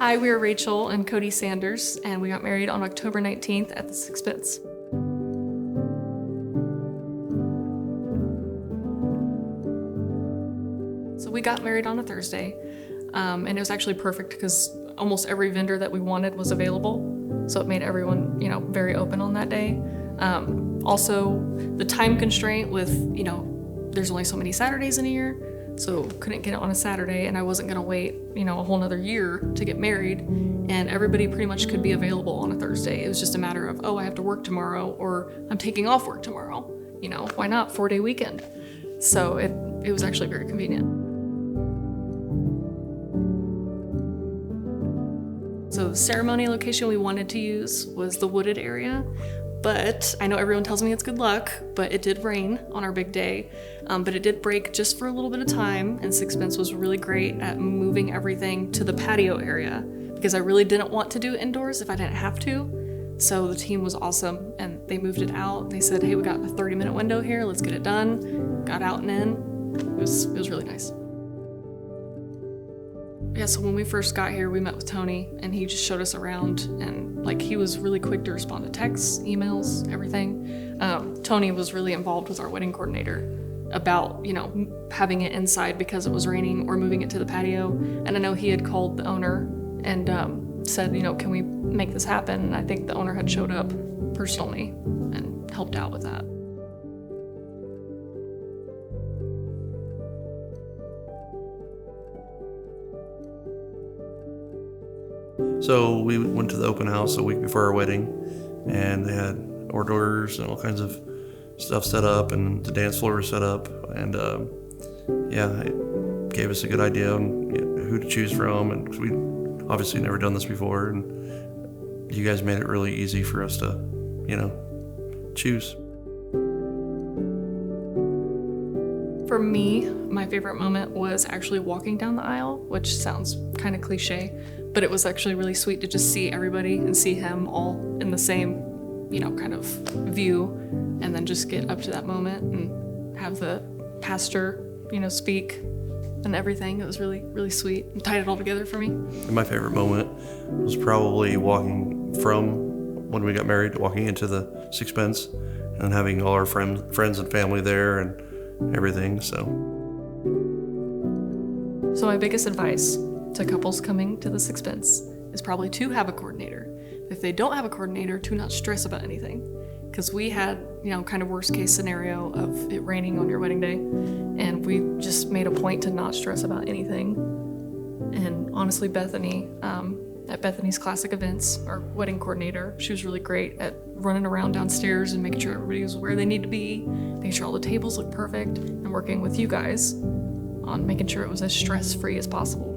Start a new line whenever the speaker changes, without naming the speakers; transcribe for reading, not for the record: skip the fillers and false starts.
Hi, we are Rachel and Cody Sanders, and we got married on October 19th at the Sixpence. So we got married on a Thursday, and it was actually perfect because almost every vendor that we wanted was available. So it made everyone, very open on that day. Also, the time constraint with, there's only so many Saturdays in a year, so couldn't get it on a Saturday, and I wasn't gonna wait, a whole nother year to get married, and everybody pretty much could be available on a Thursday. It was just a matter of, I have to work tomorrow, or I'm taking off work tomorrow. Why not? 4-day weekend. So it was actually very convenient. So the ceremony location we wanted to use was the wooded area, but I know everyone tells me it's good luck, but it did rain on our big day, but it did break just for a little bit of time, and Sixpence was really great at moving everything to the patio area because I really didn't want to do it indoors if I didn't have to. So the team was awesome, and they moved it out. They said, hey, we got a 30-minute window here, let's get it done. Got out and in. It was really nice. Yeah, so when we first got here, we met with Tony, and he just showed us around, and he was really quick to respond to texts, emails, everything. Tony was really involved with our wedding coordinator about, having it inside because it was raining or moving it to the patio. And I know he had called the owner and said, can we make this happen? And I think the owner had showed up personally and helped out with that.
So we went to the open house a week before our wedding, and they had hors d'oeuvres and all kinds of stuff set up, and the dance floor was set up, and it gave us a good idea on who to choose from, and 'cause we obviously never done this before, and you guys made it really easy for us to, choose.
For me, my favorite moment was actually walking down the aisle, which sounds kind of cliche, but it was actually really sweet to just see everybody and see him all in the same, kind of view, and then just get up to that moment and have the pastor, speak and everything. It was really, really sweet and tied it all together for me.
And my favorite moment was probably walking from when we got married, walking into the Sixpence and having all our friends and family there and everything. So
my biggest advice to couples coming to the Sixpence is probably to have a coordinator. If they don't have a coordinator, to not stress about anything. Because we had, kind of worst case scenario of it raining on your wedding day, and we just made a point to not stress about anything. And honestly, Bethany, at Bethany's Classic Events, our wedding coordinator, she was really great at running around downstairs and making sure everybody was where they need to be, making sure all the tables looked perfect, and working with you guys on making sure it was as stress-free as possible.